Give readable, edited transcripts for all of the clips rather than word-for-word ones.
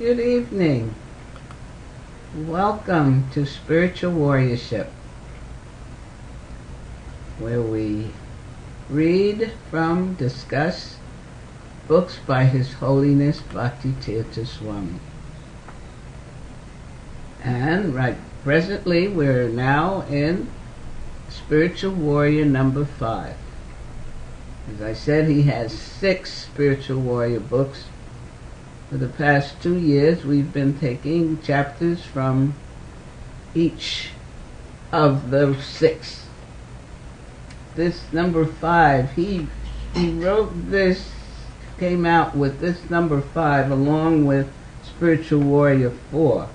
Good evening. Welcome to Spiritual Warriorship, where we read from, discuss books by His Holiness Bhakti-tirtha Swami. And presently we're now in Spiritual Warrior number 5. As I said, he has 6 Spiritual Warrior books. For the past 2 years, we've been taking chapters from each of those 6. This number 5, he wrote this, came out with this number 5 along with Spiritual Warrior 4,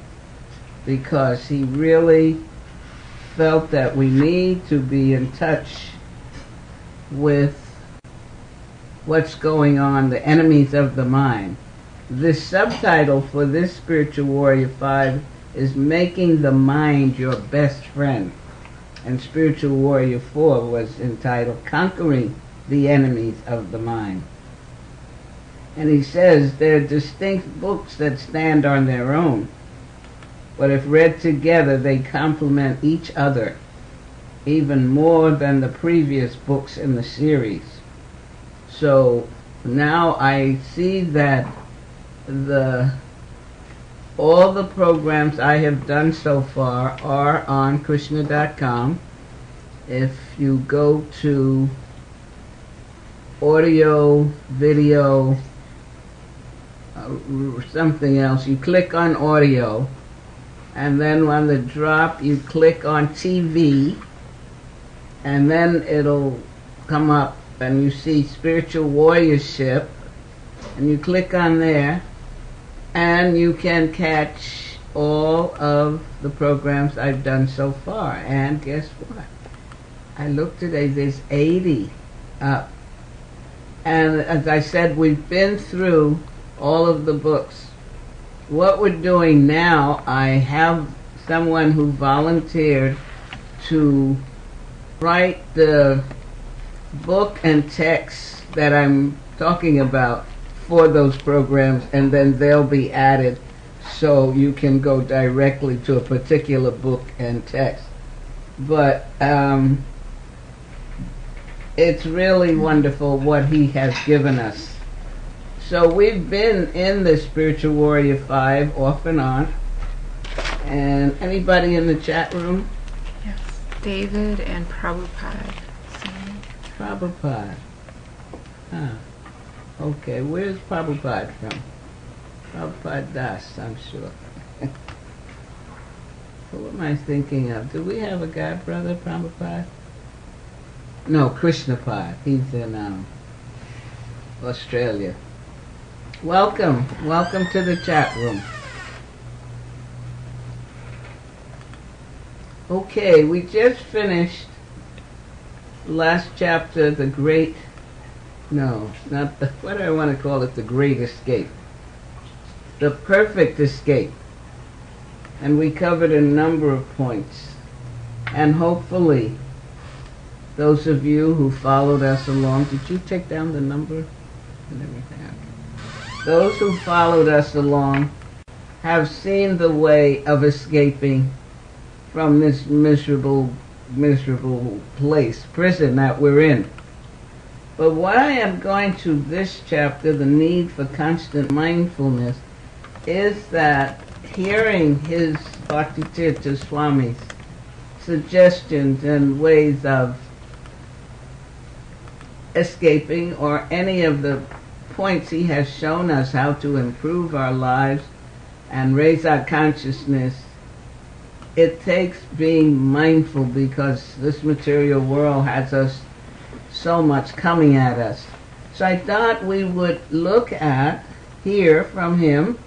because he really felt that we need to be in touch with what's going on, the enemies of the mind. This subtitle for this Spiritual Warrior 5 is Making the Mind Your Best Friend. And Spiritual Warrior 4 was entitled Conquering the Enemies of the Mind. And he says they're distinct books that stand on their own, but if read together they complement each other even more than the previous books in the series. So now I see that all the programs I have done so far are on Krishna.com. If you go to audio, video, something else, you click on audio, and then on the drop you click on TV, and then it'll come up and you see Spiritual Warriorship, and you click on there, and you can catch all of the programs I've done so far. And guess what? I looked today, there's 80 up. And as I said, we've been through all of the books. What we're doing now, I have someone who volunteered to write the book and text that I'm talking about for those programs, and then they'll be added so you can go directly to a particular book and text. But it's really wonderful what he has given us. So we've been in the Spiritual Warrior 5 off and on. And anybody in the chat room? Yes, David and Prabhupada. Prabhupada. Okay, where's Prabhupada from? Prabhupada Das, I'm sure. What am I thinking of? Do we have a god brother, Prabhupada? No, Krishnapad. He's in Australia. Welcome to the chat room. Okay, we just finished last chapter, the great, no, not the, what do I want to call it, the great escape. The perfect escape. And we covered a number of points. And hopefully, those of you who followed us along, did you take down the number and everything? Those who followed us along have seen the way of escaping from this miserable place, prison that we're in. But what I am going to this chapter, the need for constant mindfulness, is that hearing his Bhakti-tirtha Swami's suggestions and ways of escaping, or any of the points he has shown us how to improve our lives and raise our consciousness, it takes being mindful, because this material world has us so much coming at us. So I thought we would look at, hear from him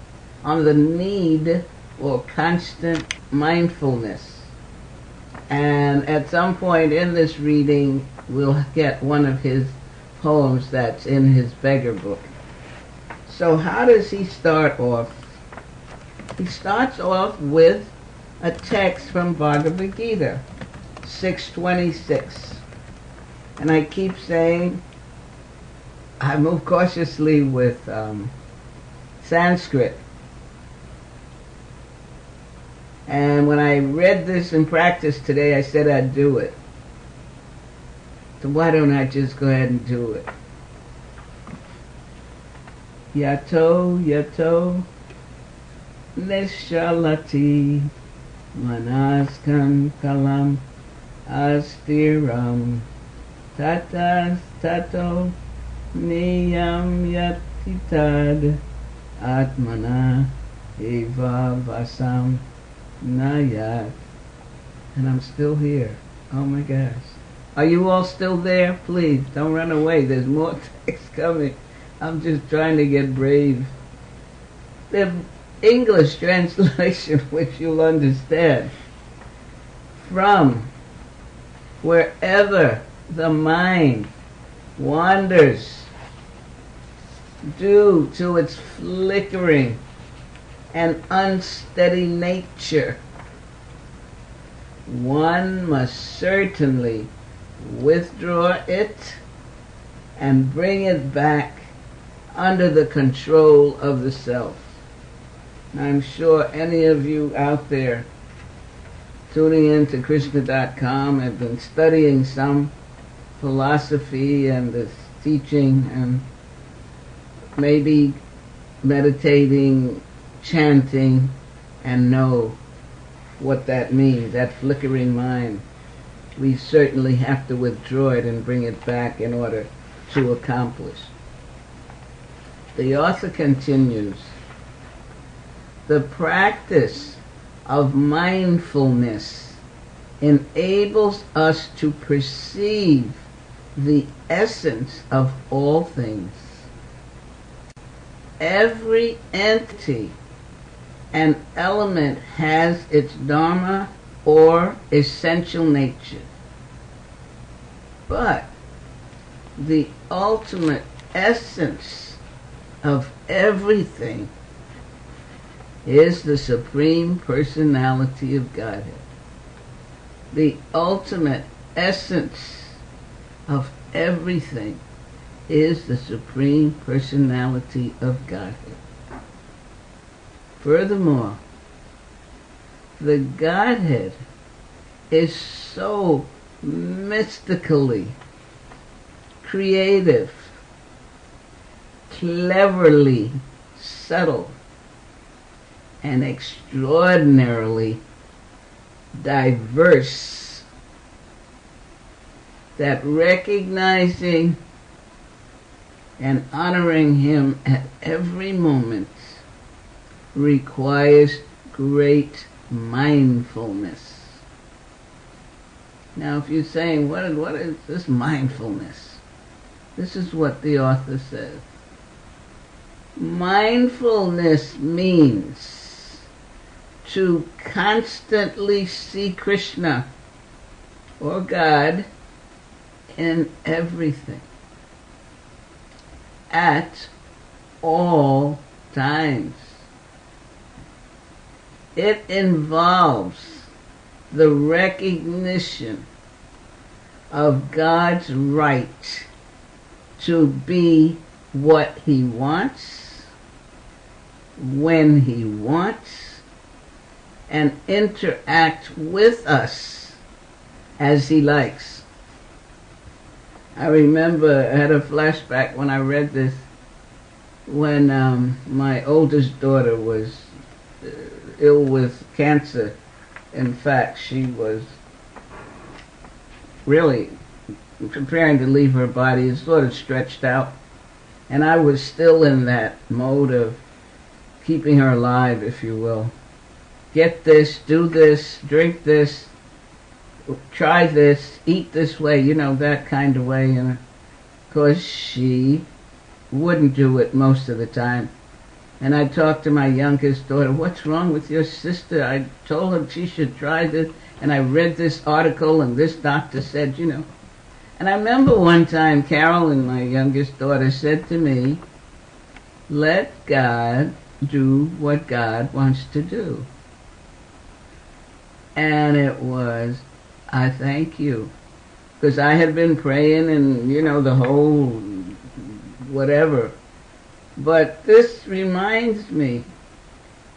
on the need for constant mindfulness. And at some point in this reading, we'll get one of his poems that's in his beggar book. So how does he start off? He starts off with a text from Bhagavad Gita, 626. And I keep saying, I move cautiously with Sanskrit, And when I read this in practice today, I said I'd do it. So why don't I just go ahead and do it? Yato, yato, neshalati, manaskan kalam, astiram, tatas tato, niyam yatitad, atmana, eva vasam, nayat. And I'm still here. Oh my gosh. Are you all still there? Please, don't run away. There's more text coming. I'm just trying to get brave. The English translation, which you'll understand. From wherever the mind wanders due to its flickering and unsteady nature, one must certainly withdraw it and bring it back under the control of the self. I'm sure any of you out there tuning in to Krishna.com have been studying some philosophy and this teaching and maybe meditating, chanting, and know what that means, that flickering mind. We certainly have to withdraw it and bring it back in order to accomplish. The author continues, the practice of mindfulness enables us to perceive the essence of all things. Every entity and element has its dharma or essential nature. But the ultimate essence of everything is the Supreme Personality of Godhead. The ultimate essence of everything is the Supreme Personality of Godhead. Furthermore, the Godhead is so mystically creative, cleverly subtle, and extraordinarily diverse that recognizing and honoring him at every moment requires great mindfulness. Now, if you're saying, what is this mindfulness? This is what the author says. Mindfulness means to constantly see Krishna or God in everything at all times. It involves the recognition of God's right to be what he wants, when he wants, and interact with us as he likes. I remember I had a flashback when I read this when my oldest daughter was ill with cancer. In fact, she was really preparing to leave her body. It sort of stretched out. And I was still in that mode of keeping her alive, if you will. Get this, do this, drink this, try this, eat this way, that kind of way. And of course, she wouldn't do it most of the time. And I talked to my youngest daughter, what's wrong with your sister? I told her she should try this, and I read this article, and this doctor said, And I remember one time Carolyn, my youngest daughter, said to me, let God do what God wants to do. And it was, I thank you. Because I had been praying and, the whole whatever. But this reminds me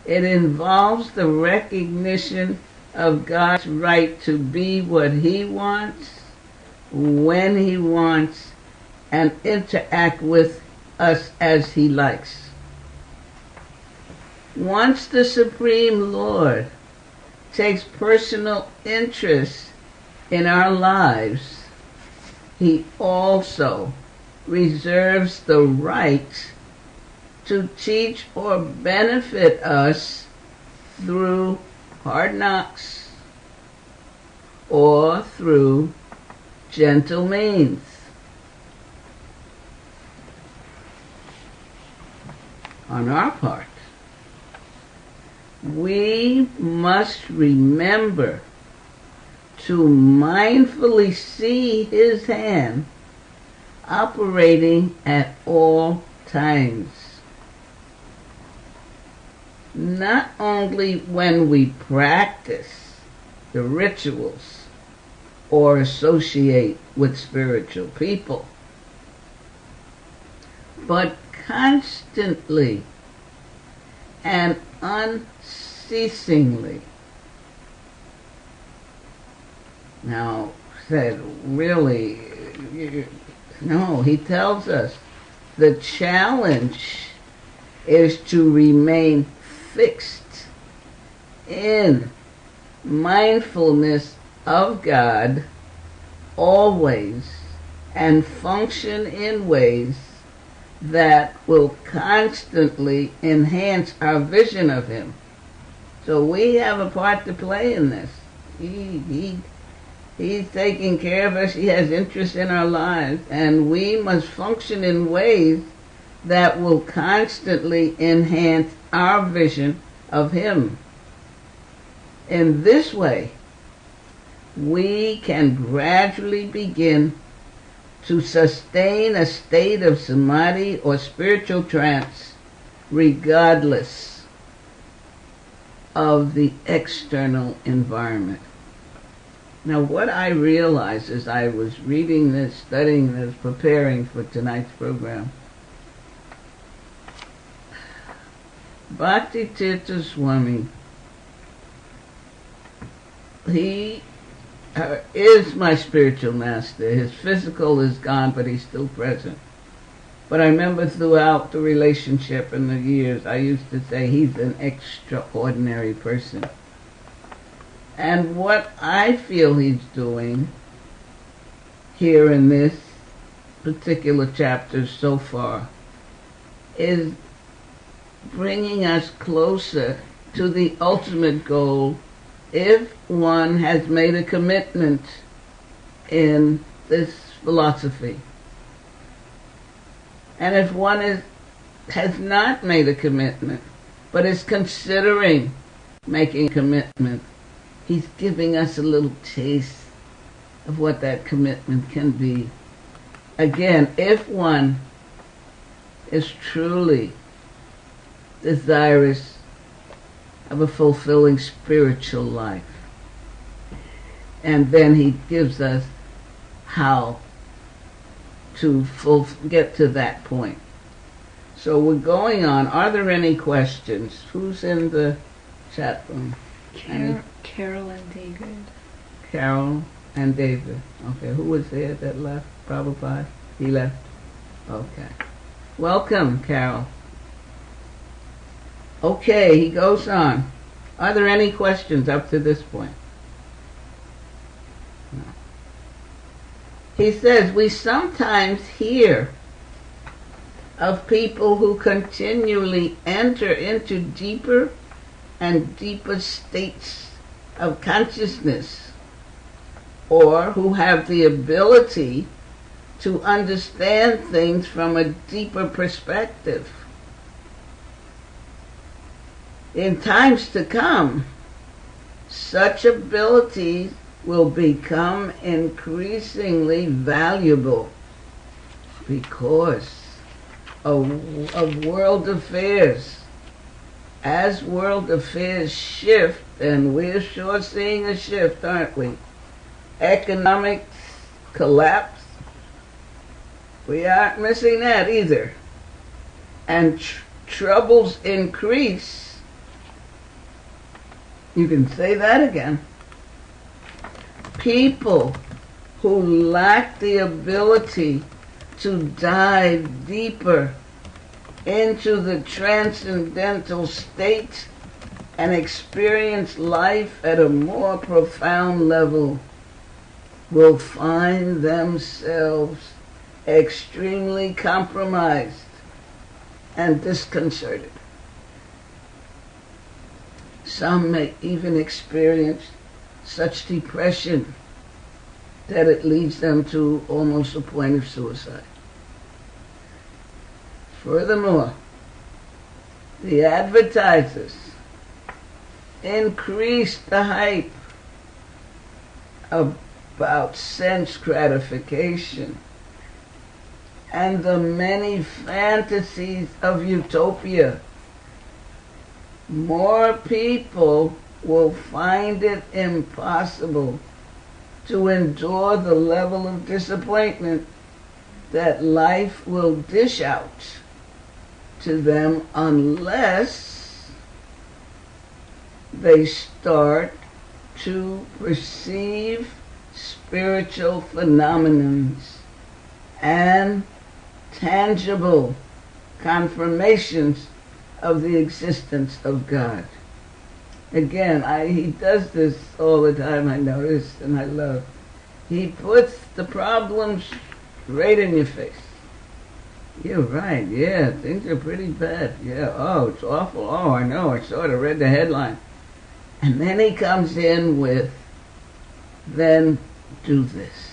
It involves the recognition of God's right to be what He wants, when He wants, and interact with us as He likes. Once the Supreme Lord takes personal interest in our lives, He also reserves the right to teach or benefit us through hard knocks or through gentle means. On our part, we must remember to mindfully see His hand operating at all times. Not only when we practice the rituals or associate with spiritual people, but constantly and unceasingly. Now, said really, no, he tells us the challenge is to remain fixed in mindfulness of God always and function in ways that will constantly enhance our vision of Him. So we have a part to play in this. He's taking care of us. He has interest in our lives, and we must function in ways that will constantly enhance our vision of Him. In this way, we can gradually begin to sustain a state of samadhi or spiritual trance regardless of the external environment. Now, what I realized as I was reading this, studying this, preparing for tonight's program, Bhakti Tirtha Swami, he is my spiritual master. His physical is gone, but he's still present. But I remember throughout the relationship and the years, I used to say he's an extraordinary person. And what I feel he's doing here in this particular chapter so far is bringing us closer to the ultimate goal if one has made a commitment in this philosophy. And if one has not made a commitment, but is considering making a commitment, he's giving us a little taste of what that commitment can be. Again, if one is truly desirous of a fulfilling spiritual life. And then he gives us how to get to that point. So we're going on. Are there any questions? Who's in the chat room? Carol and David. Carol and David. Okay, who was there that left? Prabhupada? He left? Okay. Welcome, Carol. Okay, he goes on. Are there any questions up to this point? No. He says, we sometimes hear of people who continually enter into deeper and deeper states of consciousness, or who have the ability to understand things from a deeper perspective. In times to come, such abilities will become increasingly valuable because of world affairs. As world affairs shift, and we're sure seeing a shift, aren't we? Economic collapse, we aren't missing that either. And troubles increase. You can say that again. People who lack the ability to dive deeper into the transcendental state and experience life at a more profound level will find themselves extremely compromised and disconcerted. Some may even experience such depression that it leads them to almost a point of suicide. Furthermore, the advertisers increase the hype about sense gratification and the many fantasies of utopia. More people will find it impossible to endure the level of disappointment that life will dish out to them unless they start to perceive spiritual phenomena and tangible confirmations of the existence of God. Again, he does this all the time, I notice, and I love. He puts the problems right in your face. You're right, yeah, things are pretty bad. Yeah, oh, it's awful. Oh, I know, I sort of read the headline. And then he comes in with, then do this.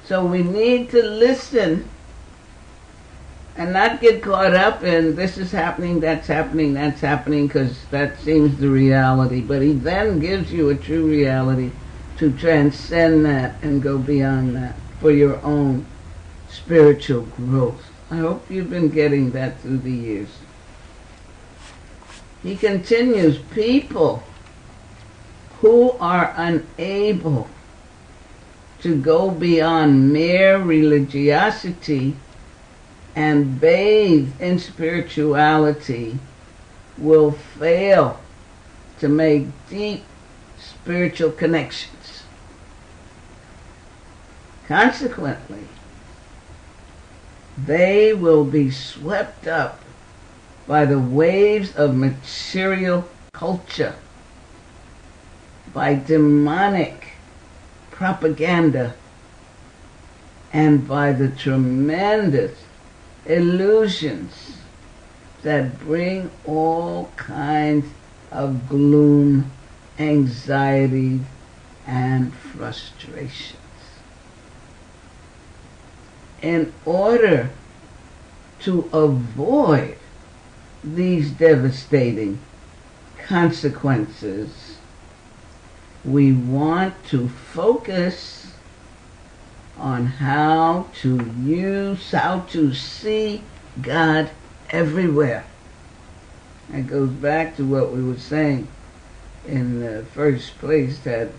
So we need to listen and not get caught up in this is happening, that's happening, because that seems the reality. But he then gives you a true reality to transcend that and go beyond that for your own spiritual growth. I hope you've been getting that through the years. He continues, people who are unable to go beyond mere religiosity and bathe in spirituality will fail to make deep spiritual connections. Consequently, they will be swept up by the waves of material culture, by demonic propaganda, and by the tremendous illusions that bring all kinds of gloom, anxiety, and frustrations. In order to avoid these devastating consequences, we want to focus on how to see God everywhere. That goes back to what we were saying in the first place, that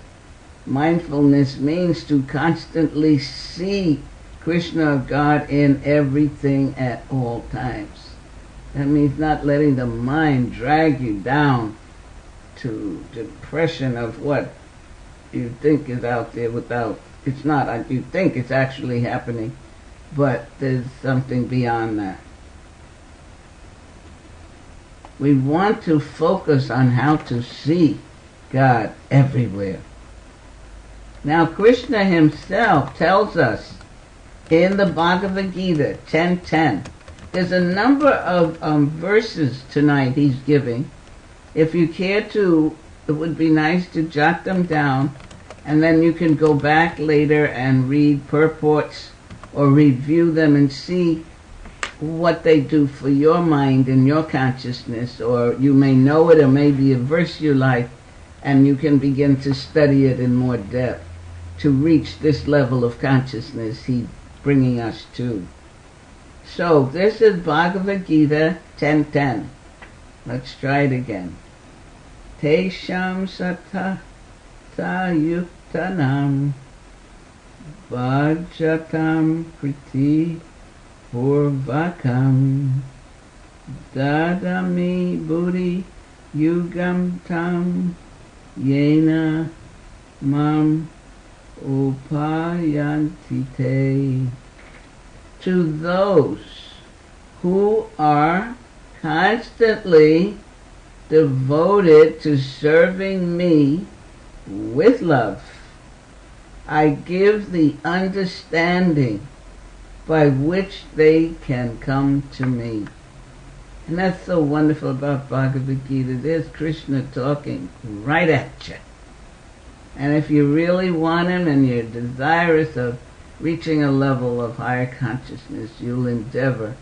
mindfulness means to constantly see Krishna, God, in everything at all times. That means not letting the mind drag you down to depression of what you think is out there without, it's not, you think it's actually happening, but there's something beyond that. We want to focus on how to see God everywhere. Now Krishna himself tells us in the Bhagavad Gita 10:10, there's a number of verses tonight he's giving. If you care to, it would be nice to jot them down, and then you can go back later and read purports or review them and see what they do for your mind and your consciousness, or you may know it or maybe a verse you like, and you can begin to study it in more depth to reach this level of consciousness he's bringing us to. So this is Bhagavad Gita 10:10. Let's try it again. Tesham sata yuktanam bhajatam kriti purvakam dadami buddhi yugam tam yena mam upayantite. To those who are constantly devoted to serving me with love, I give the understanding by which they can come to me. And that's so wonderful about Bhagavad Gita. There's Krishna talking right at you. And if you really want him and you're desirous of reaching a level of higher consciousness, you'll endeavor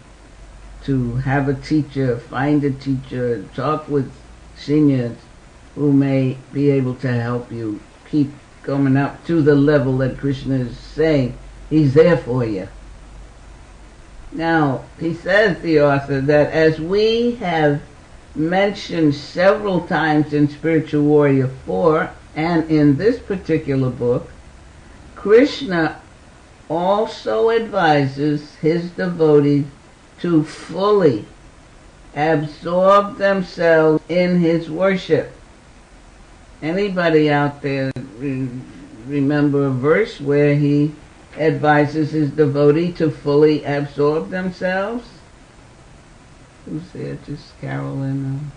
to have a teacher, find a teacher, talk with seniors who may be able to help you keep coming up to the level that Krishna is saying he's there for you. Now, he says, the author, that as we have mentioned several times in Spiritual Warrior 4 and in this particular book, Krishna also advises his devotees to fully absorb themselves in his worship. Anybody out there remember a verse where he advises his devotee to fully absorb themselves? Who's there? Just Carolyn?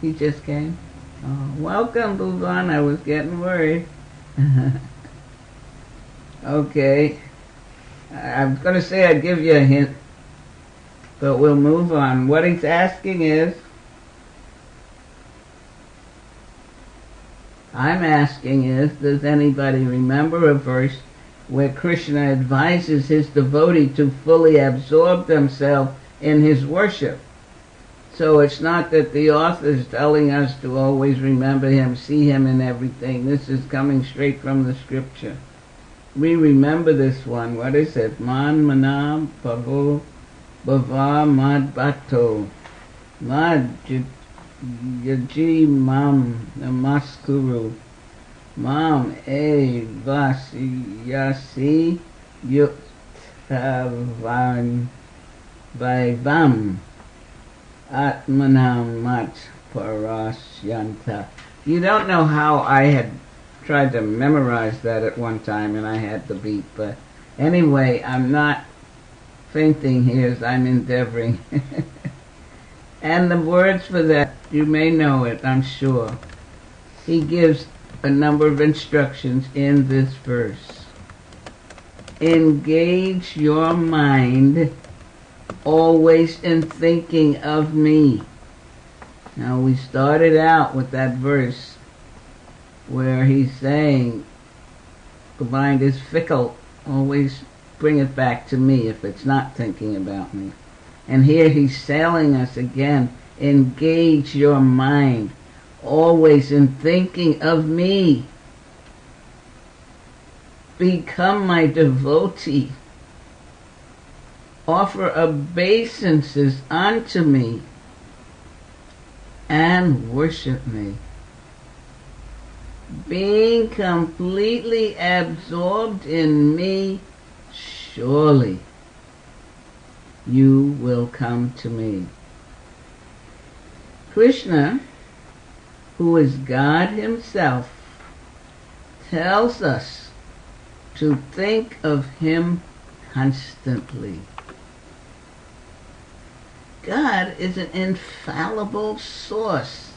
He just came? Oh, welcome, Bhuvan. I was getting worried. Okay. I was going to say I'd give you a hint, but we'll move on. What he's asking is, does anybody remember a verse where Krishna advises his devotee to fully absorb themselves in his worship? So it's not that the author is telling us to always remember him, see him in everything. This is coming straight from the scripture. We remember this one. What is it? Man manam pavo bhava mad bhato mad yaji mam namaskuru mam e vasiyasi yuktavan vaivam atmanam mat parasyanta. You don't know how I had tried to memorize that at one time and I had the beat, but anyway, I'm not fainting here as I'm endeavoring. And the words for that, you may know it, I'm sure. He gives a number of instructions in this verse. Engage your mind always in thinking of me. Now, we started out with that verse where he's saying the mind is fickle, always bring it back to me if it's not thinking about me. And here he's telling us again, engage your mind always in thinking of me. Become my devotee. Offer obeisances unto me and worship me. Being completely absorbed in me, surely you will come to me. Krishna, who is God himself, tells us to think of him constantly. God is an infallible source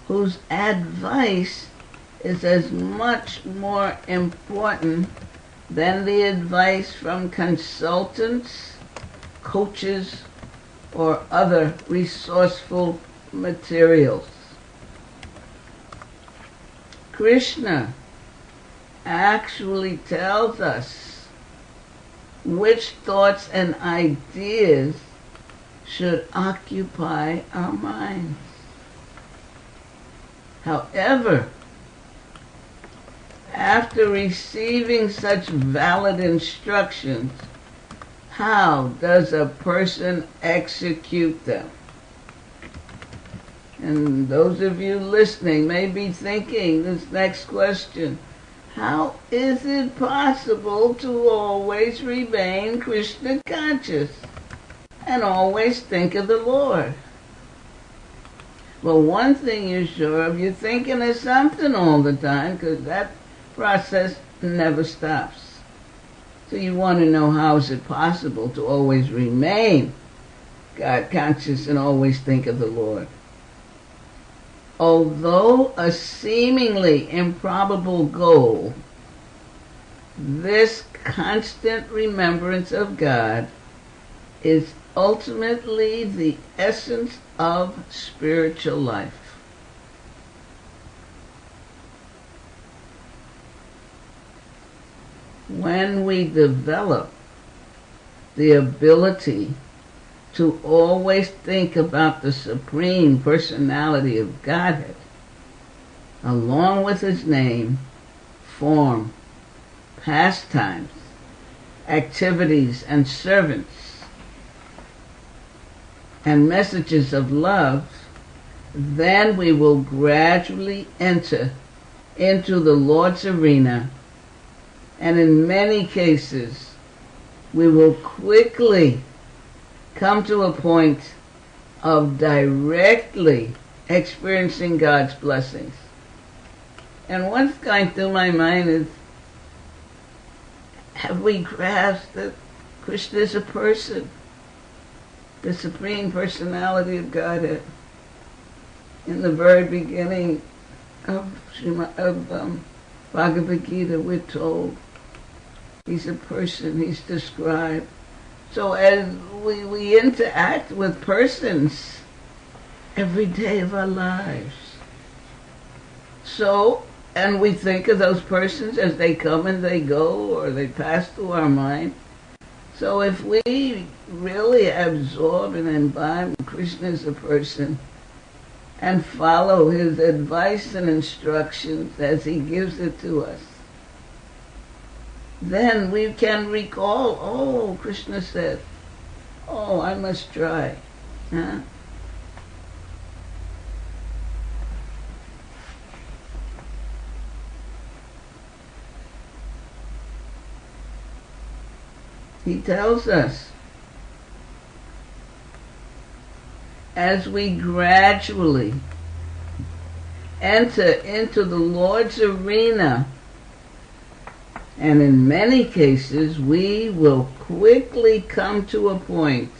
whose advice is as much more important than the advice from consultants, coaches, or other resourceful materials. Krishna actually tells us which thoughts and ideas should occupy our minds. However, after receiving such valid instructions, how does a person execute them? And those of you listening may be thinking this next question: how is it possible to always remain Krishna conscious and always think of the Lord? Well, one thing you're sure of, you're thinking of something all the time, because that process never stops. So you want to know, how is it possible to always remain God conscious and always think of the Lord? Although a seemingly improbable goal, this constant remembrance of God is ultimately the essence of spiritual life. When we develop the ability to always think about the supreme personality of Godhead, along with his name, form, pastimes, activities, and servants, and messages of love, then we will gradually enter into the Lord's arena, and in many cases we will quickly come to a point of directly experiencing God's blessings. And what's going through my mind is, have we grasped that Krishna is a person, the supreme personality of Godhead? In the very beginning of Bhagavad Gita, we're told he's a person, he's described. So as we interact with persons every day of our lives, and we think of those persons as they come and they go, or they pass through our mind. So if we really absorb and imbibe Krishna as a person, and follow his advice and instructions as he gives it to us, then we can recall, oh, Krishna said, oh, I must try. Huh? He tells us, as we gradually enter into the Lord's arena, and in many cases we will quickly come to a point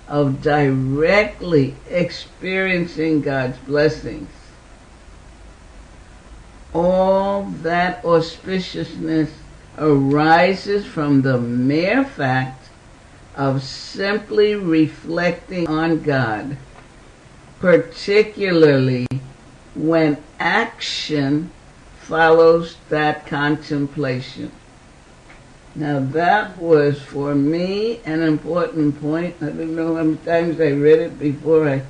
of directly experiencing God's blessings. All that auspiciousness arises from the mere fact of simply reflecting on God, particularly when action follows that contemplation. Now that was for me an important point. I don't know how many times I read it before I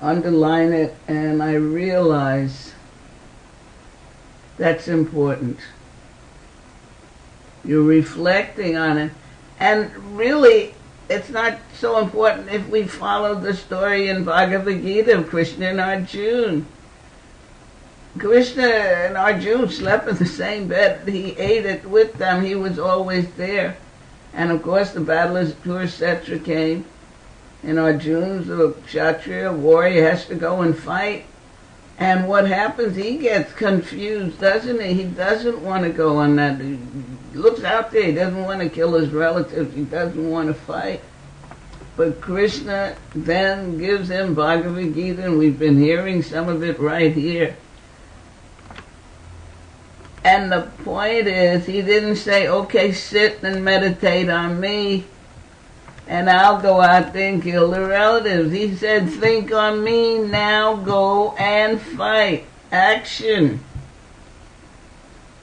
underline it, and I realize that's important. You're reflecting on it. And really, it's not so important if we follow the story in Bhagavad Gita of Krishna and Arjuna. Krishna and Arjuna slept in the same bed. He ate it with them. He was always there. And of course the battle of Kurukshetra came. And Arjuna's a Kshatriya warrior, has to go and fight. And what happens, he gets confused, doesn't he? He doesn't want to go on that. He looks out there, he doesn't want to kill his relatives, he doesn't want to fight. But Krishna then gives him Bhagavad Gita, and we've been hearing some of it right here. And the point is, he didn't say, okay, sit and meditate on me, and I'll go out there and kill the relatives. He said, think on me, now go and fight. Action.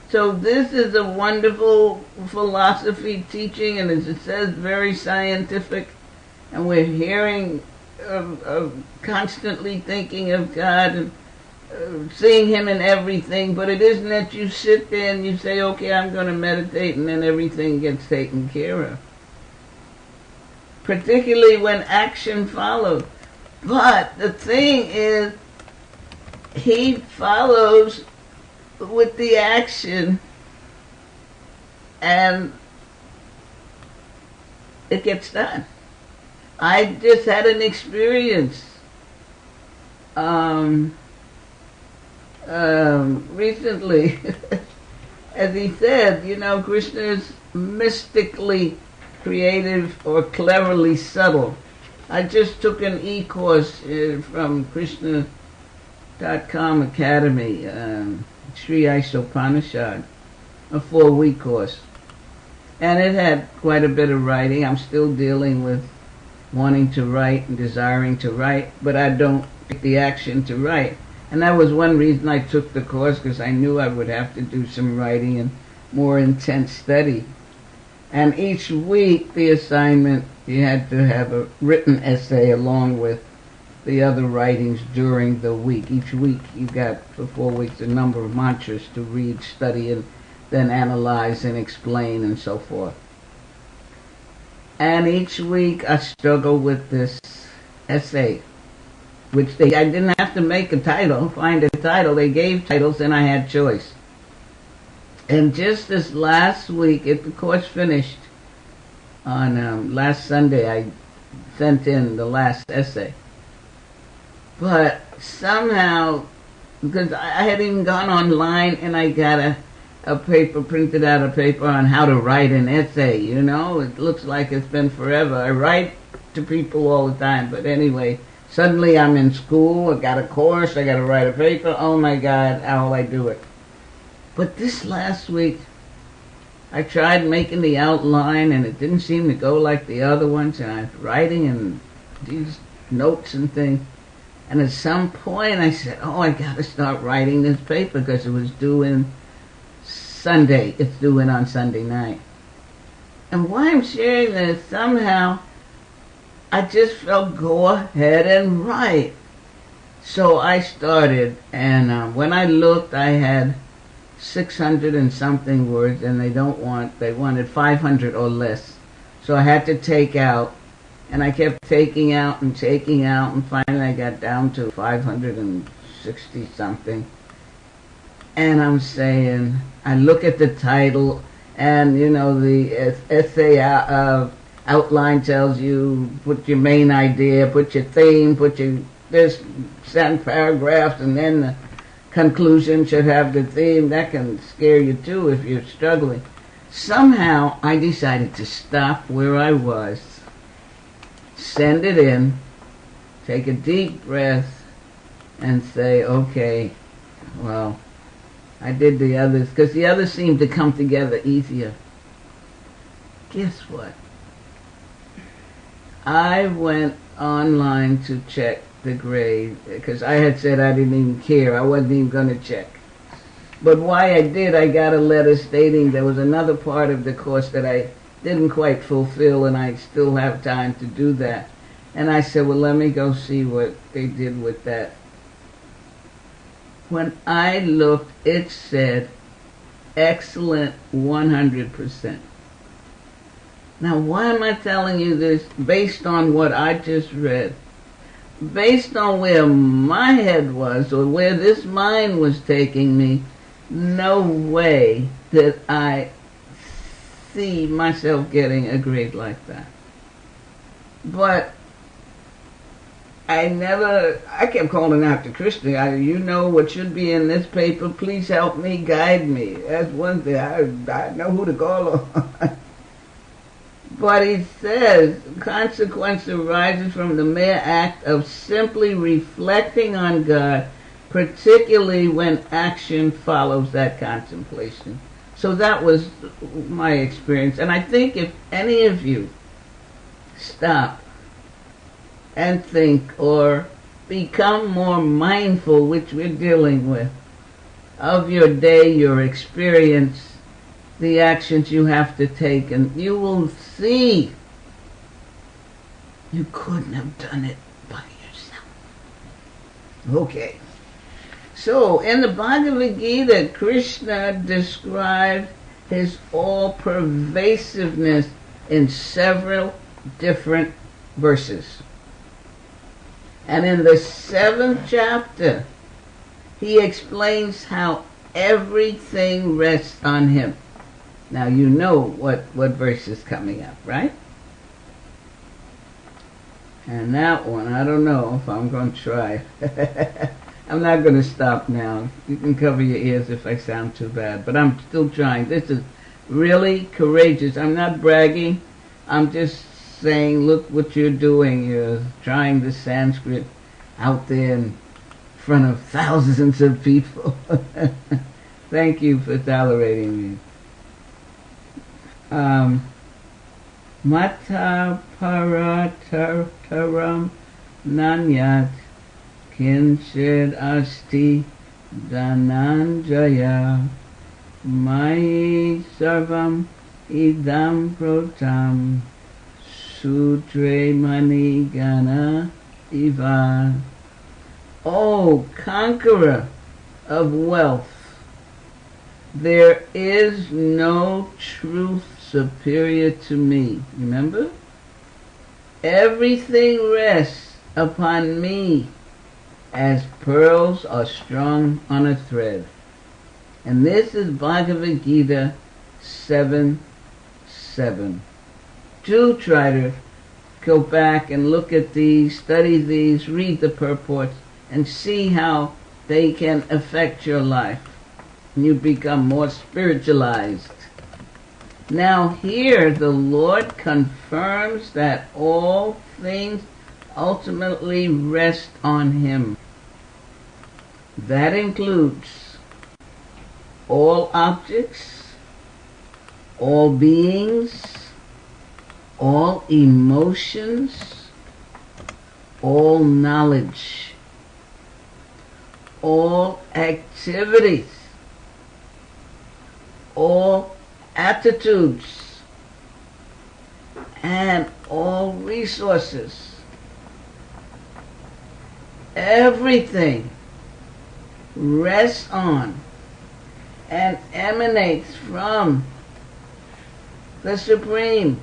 So this is a wonderful philosophy teaching, and as it says, very scientific. And we're hearing of constantly thinking of God and seeing him in everything. But it isn't that you sit there and you say, okay, I'm going to meditate, and then everything gets taken care of. Particularly when action follows. But the thing is, he follows with the action, and it gets done. I just had an experience um, recently, as he said, Krishna is mystically creative or cleverly subtle. I just took an e-course from Krishna.com Academy, Sri Isopanishad, a 4-week course. And it had quite a bit of writing. I'm still dealing with wanting to write and desiring to write, but I don't take the action to write. And that was one reason I took the course, because I knew I would have to do some writing and more intense study. And each week, the assignment, you had to have a written essay along with the other writings during the week. Each week, you got, for 4 weeks, a number of mantras to read, study, and then analyze and explain and so forth. And each week, I struggle with this essay, which I didn't have to make a title, find a title. They gave titles, and I had choice. And just this last week, the course finished on last Sunday, I sent in the last essay. But somehow, because I had even gone online and I got printed out a paper on how to write an essay, It looks like it's been forever. I write to people all the time, but anyway, suddenly I'm in school, I got a course, I got to write a paper. Oh my God, how will I do it? But this last week, I tried making the outline, and it didn't seem to go like the other ones, and I was writing and these notes and things. And at some point, I said, I got to start writing this paper, because it was due in Sunday. It's due in on Sunday night. And why I'm sharing this, somehow, I just felt, go ahead and write. So I started, and when I looked, I had 600 and something words, and they wanted 500 or less. So I had to take out, and I kept taking out, and finally I got down to 560 something. And I'm saying, I look at the title, and the essay outline tells you, put your main idea, put your theme, put your this 7 paragraphs, and then the conclusion should have the theme. That can scare you too if you're struggling. Somehow I decided to stop where I was, send it in, take a deep breath, and say, okay, well, I did the others, because the others seemed to come together easier. Guess what? I went online to check the grade, because I had said I didn't even care. I wasn't even going to check. But why I did, I got a letter stating there was another part of the course that I didn't quite fulfill, and I still have time to do that. And I said, well, let me go see what they did with that. When I looked, it said, excellent 100%. Now, why am I telling you this? Based on what I just read. Based on where my head was, or where this mind was taking me, no way that I see myself getting a grade like that. But I kept calling out to Krishna, you know what should be in this paper, please help me, guide me. That's one thing, I know who to call on. But he says, consequence arises from the mere act of simply reflecting on God, particularly when action follows that contemplation. So that was my experience. And I think if any of you stop and think or become more mindful, which we're dealing with, of your day, your experience, the actions you have to take, and you will see you couldn't have done it by yourself. Okay. So, in the Bhagavad Gita, Krishna described his all-pervasiveness in several different verses. And in the 7th chapter, he explains how everything rests on him. Now you know what verse is coming up, right? And that one, I don't know if I'm going to try. I'm not going to stop now. You can cover your ears if I sound too bad, but I'm still trying. This is really courageous. I'm not bragging. I'm just saying, look what you're doing. You're trying the Sanskrit out there in front of thousands of people. Thank you for tolerating me. Mata parataram nanyat kinchid asti dhananjaya mai sarvam idam protam sutre mani gana iva. O conqueror of wealth, there is no truth superior to me. Remember? Everything rests upon me as pearls are strung on a thread. And this is Bhagavad Gita 7:7. Do try to go back and look at these, study these, read the purports, and see how they can affect your life. And you become more spiritualized. Now here the Lord confirms that all things ultimately rest on Him. That includes all objects, all beings, all emotions, all knowledge, all activities, all attitudes, and all resources. Everything rests on and emanates from the Supreme.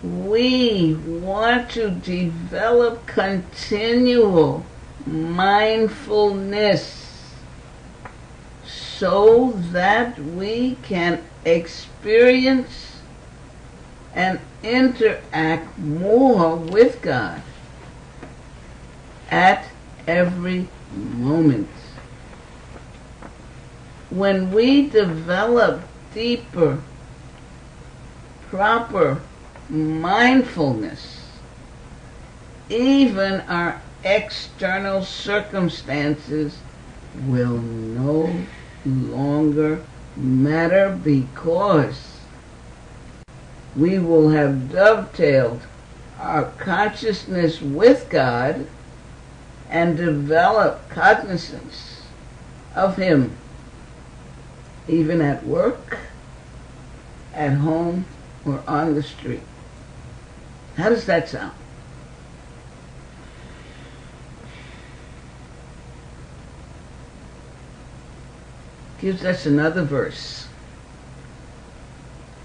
We want to develop continual mindfulness so that we can experience and interact more with God at every moment. When we develop deeper, proper mindfulness, even our external circumstances will no longer matter, because we will have dovetailed our consciousness with God and develop cognizance of Him, even at work, at home, or on the street. How does that sound? Gives us another verse.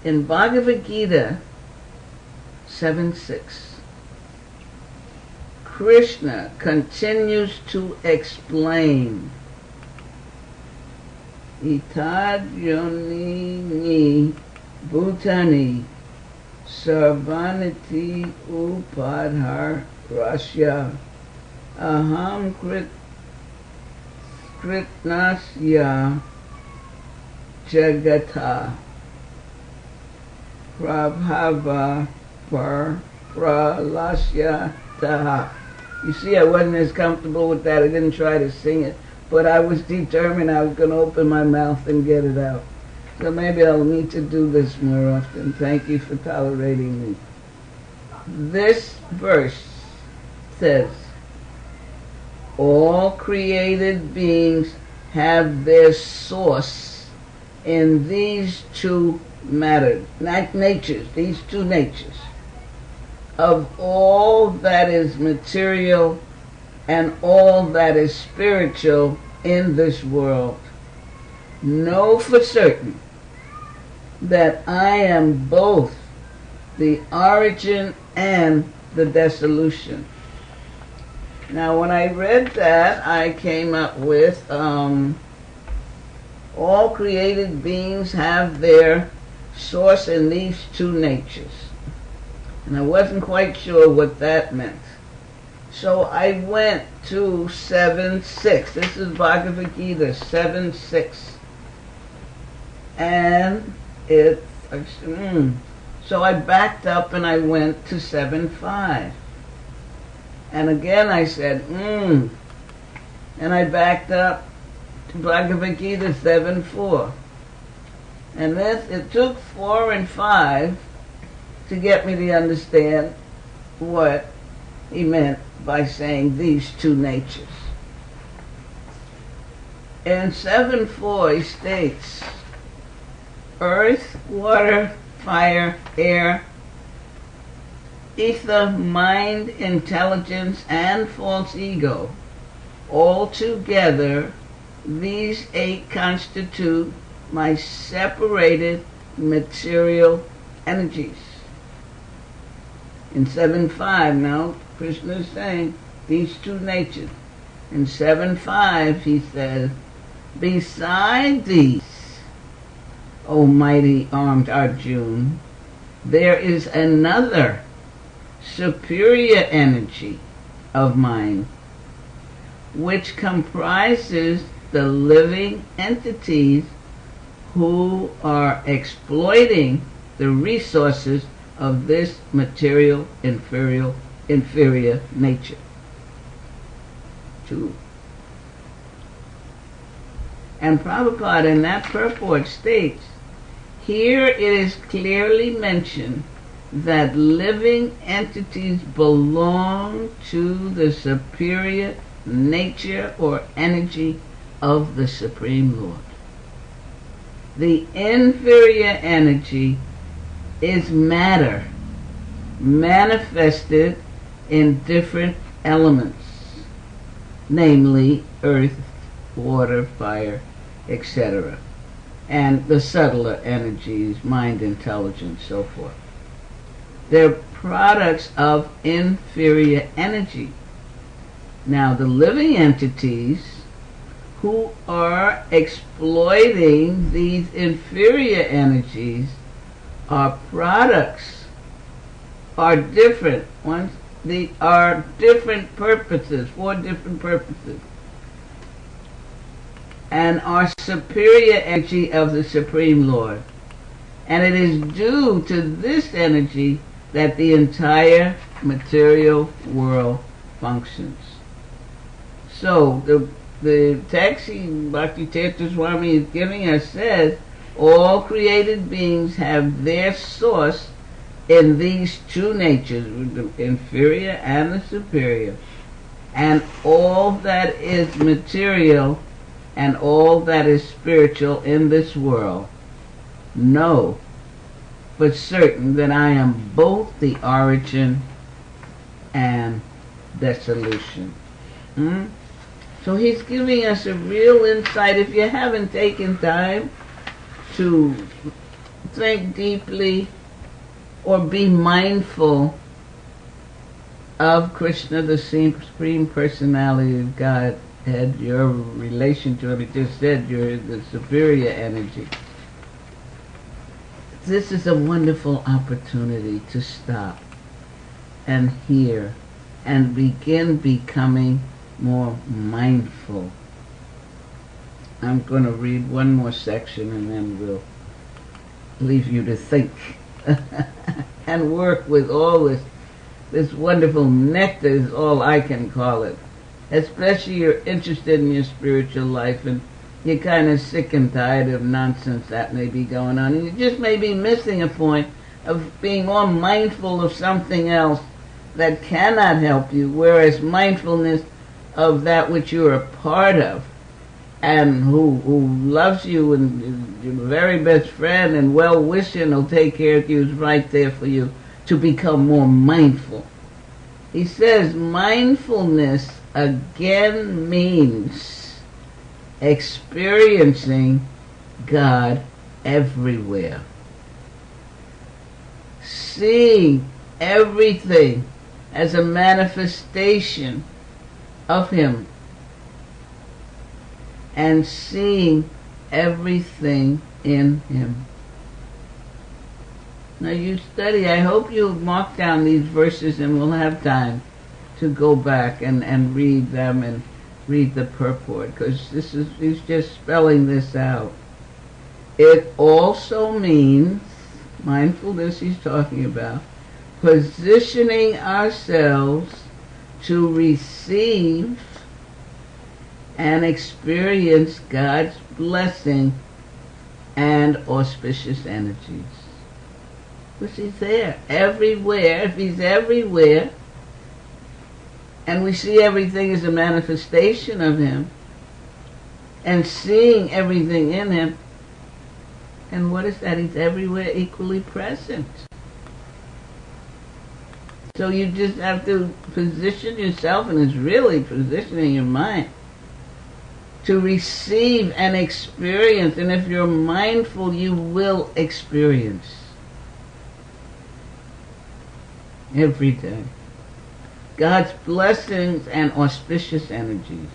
In Bhagavad Gita 7:6, Krishna continues to explain Itad yoni bhutani sarvaniti upadhar rasya aham kritnasya jagata prabhava pralasya taha. You see, I wasn't as comfortable with that. I didn't try to sing it, but I was determined I was going to open my mouth and get it out. So maybe I'll need to do this more often. Thank you for tolerating me. This verse says, all created beings have their source in these two natures, these two natures, of all that is material and all that is spiritual in this world. Know for certain that I am both the origin and the dissolution. Now when I read that, I came up with All created beings have their source in these two natures. And I wasn't quite sure what that meant. So I went to 7.6. This is Bhagavad Gita 7.6. And so I backed up and I went to 7.5. And again I said, and I backed up to Bhagavad Gita 7.4. And this, it took 4 and 5 to get me to understand what he meant by saying these two natures. In 7.4 he states, earth, water, fire, air, ether, mind, intelligence, and false ego, all together, these 8 constitute my separated material energies. In 7.5 now, Krishna is saying these two natures. In 7.5 he says, beside these, O mighty armed Arjuna, there is another superior energy of mine, which comprises the living entities who are exploiting the resources of this material inferior nature. 2. And Prabhupada in that purport states, here it is clearly mentioned that living entities belong to the superior nature or energy of the Supreme Lord. The inferior energy is matter manifested in different elements, namely earth, water, fire, etc., and the subtler energies, mind, intelligence, so forth. They're products of inferior energy. Now, the living entities who are exploiting these inferior energies are products, are different. They are different purposes, 4 different purposes, and are superior energy of the Supreme Lord. And it is due to this energy that the entire material world functions. So the text Bhakti Tirtha Swami is giving us says, all created beings have their source in these two natures, the inferior and the superior, and all that is material and all that is spiritual in this world know for certain that I am both the origin and the solution. So he's giving us a real insight. If you haven't taken time to think deeply or be mindful of Krishna, the Supreme Personality of Godhead, your relation to him, it just said you're the superior energy. This is a wonderful opportunity to stop and hear and begin becoming more mindful. I'm going to read one more section and then we'll leave you to think and work with all this wonderful nectar is all I can call it. Especially you're interested in your spiritual life and you're kind of sick and tired of nonsense that may be going on. And you just may be missing a point of being more mindful of something else that cannot help you, whereas mindfulness of that which you're a part of and who loves you and is your very best friend and well-wishing will take care of you is right there for you to become more mindful. He says mindfulness again means experiencing God everywhere, seeing everything as a manifestation of Him, and seeing everything in him. Now you study. I hope you mark down these verses and we'll have time to go back and read them and read the purport, because he's just spelling this out. It also means, mindfulness he's talking about, positioning ourselves to receive and experience God's blessing and auspicious energies. Because he's there, everywhere. If he's everywhere, and we see everything as a manifestation of him, and seeing everything in him, and what is that? He's everywhere equally present. So you just have to position yourself, and it's really positioning your mind to receive and experience. And if you're mindful, you will experience every day God's blessings and auspicious energies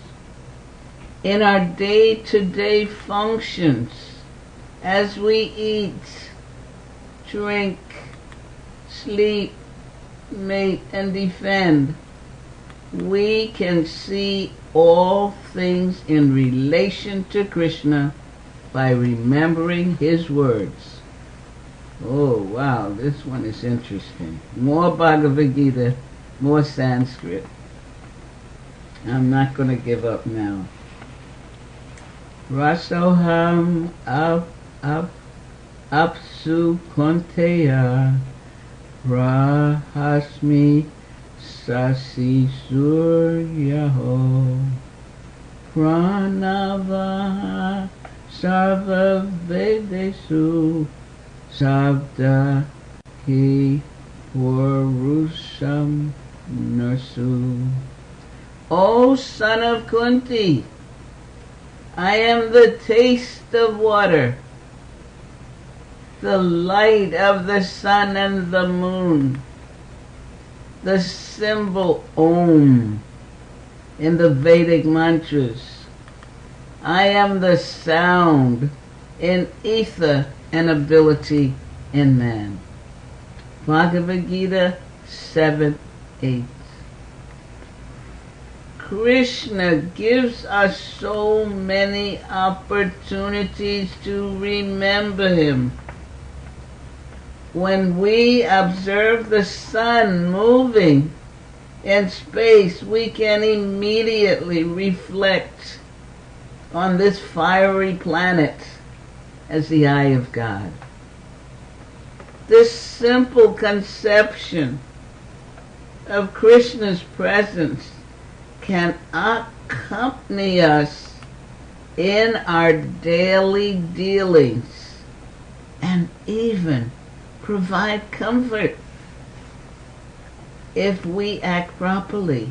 in our day-to-day functions, as we eat, drink, sleep, mate, and defend. We can see all things in relation to Krishna by remembering his words. Oh wow, this one is interesting. More Bhagavad Gita, more Sanskrit. I'm not going to give up now. Rasoham apsu konteya rahasmi sasi suryaho pranava sarva vedesu sabda hi purusham nasu. O son of Kunti, I am the taste of water, the light of the sun and the moon, the symbol Om in the Vedic mantras. I am the sound in ether and ability in man. Bhagavad Gita 7:8. Krishna gives us so many opportunities to remember him. When we observe the sun moving in space, we can immediately reflect on this fiery planet as the eye of God. This simple conception of Krishna's presence can accompany us in our daily dealings and even provide comfort if we act properly,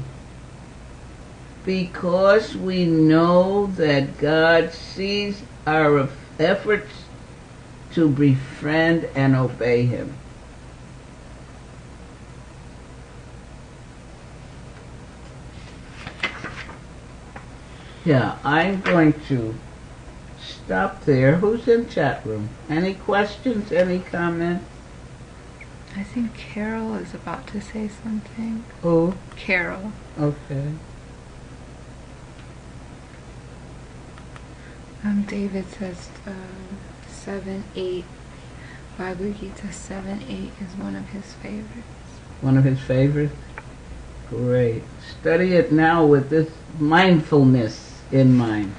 because we know that God sees our efforts to befriend and obey him. Yeah, I'm going to stop there. Who's in chat room? Any questions? Any comments? I think Carol is about to say something. Who? Carol. Okay. David says 7:8. Bhagavad Gita 7:8 is one of his favorites. One of his favorites? Great. Study it now with this mindfulness in mind.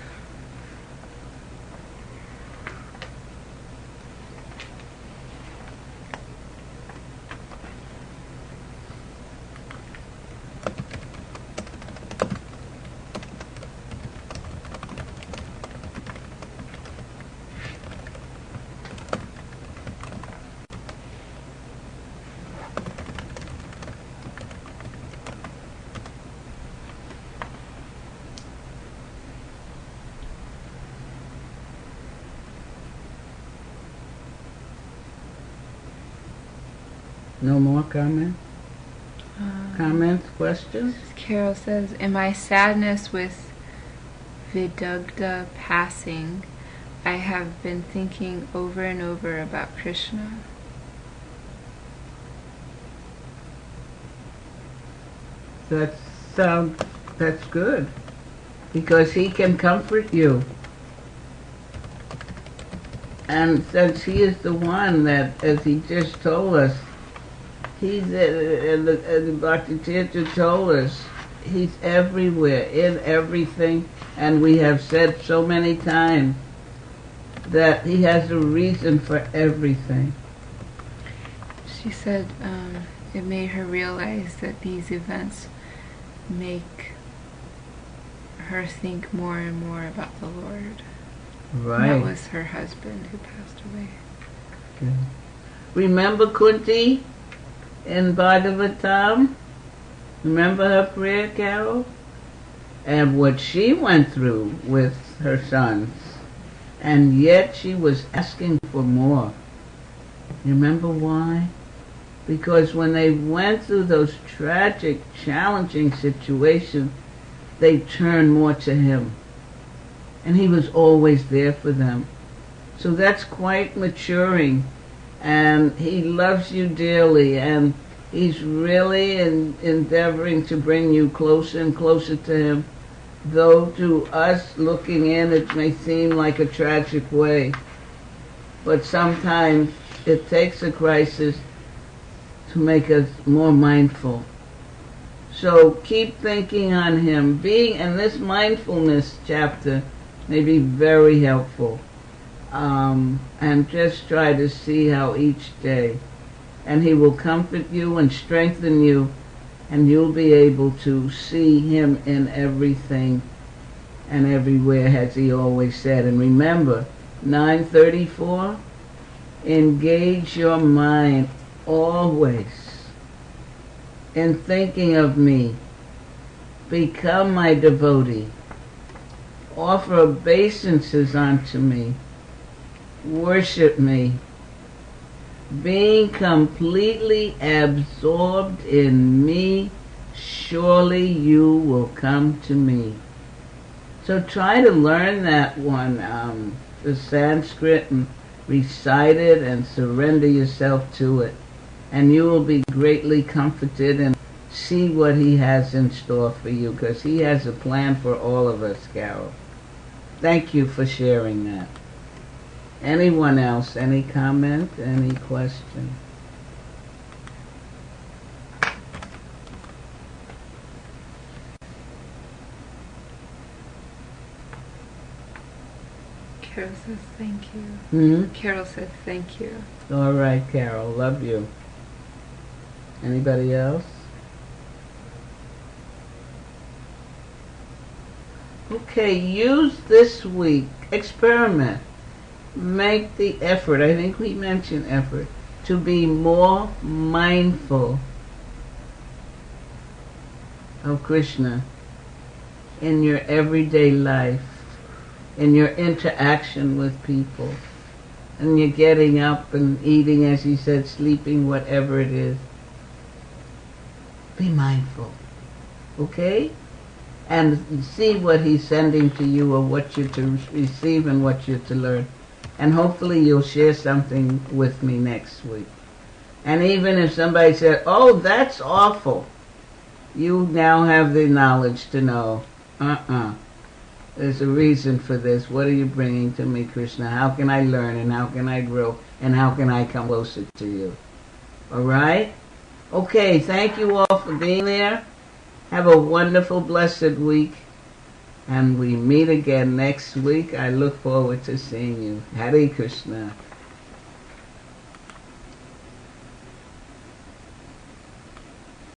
No more comments? Comments, questions? Carol says, in my sadness with Vidugdha passing, I have been thinking over and over about Krishna. That's good, because he can comfort you. And since he is the one that, as he just told us, he's, and Dr. Tirtha told us, he's everywhere, in everything, and we have said so many times that he has a reason for everything. She said it made her realize that these events make her think more and more about the Lord. Right. And that was her husband who passed away. Okay. Remember Kunti in Bhagavatam? Remember her prayer, Carol? And what she went through with her sons. And yet she was asking for more. You remember why? Because when they went through those tragic, challenging situations, they turned more to him. And he was always there for them. So that's quite maturing. And he loves you dearly, and he's really endeavoring to bring you closer and closer to him. Though to us looking in, it may seem like a tragic way. But sometimes it takes a crisis to make us more mindful. So keep thinking on him. And this mindfulness chapter may be very helpful. And just try to see how each day, and he will comfort you and strengthen you, and you'll be able to see him in everything and everywhere, as he always said. And remember, 934, engage your mind always in thinking of me. Become my devotee. Offer obeisances unto me. Worship me. Being completely absorbed in me, surely you will come to me. So try to learn that one, the Sanskrit, and recite it and surrender yourself to it. And you will be greatly comforted and see what he has in store for you, because he has a plan for all of us, Carol. Thank you for sharing that. Anyone else? Any comment? Any question? Carol says thank you. Carol says thank you. All right, Carol. Love you. Anybody else? Okay, use this week. Experiment. Make the effort. I think we mentioned effort. To be more mindful of Krishna in your everyday life, in your interaction with people, and you're getting up and eating, as you said, sleeping, whatever it is. Be mindful, okay? And see what he's sending to you, or what you're to receive and what you're to learn. And hopefully you'll share something with me next week. And even if somebody said, oh, that's awful, you now have the knowledge to know, there's a reason for this. What are you bringing to me, Krishna? How can I learn, and how can I grow, and how can I come closer to you? All right? Okay, thank you all for being there. Have a wonderful, blessed week. And we meet again next week. I look forward to seeing you. Hare Krishna.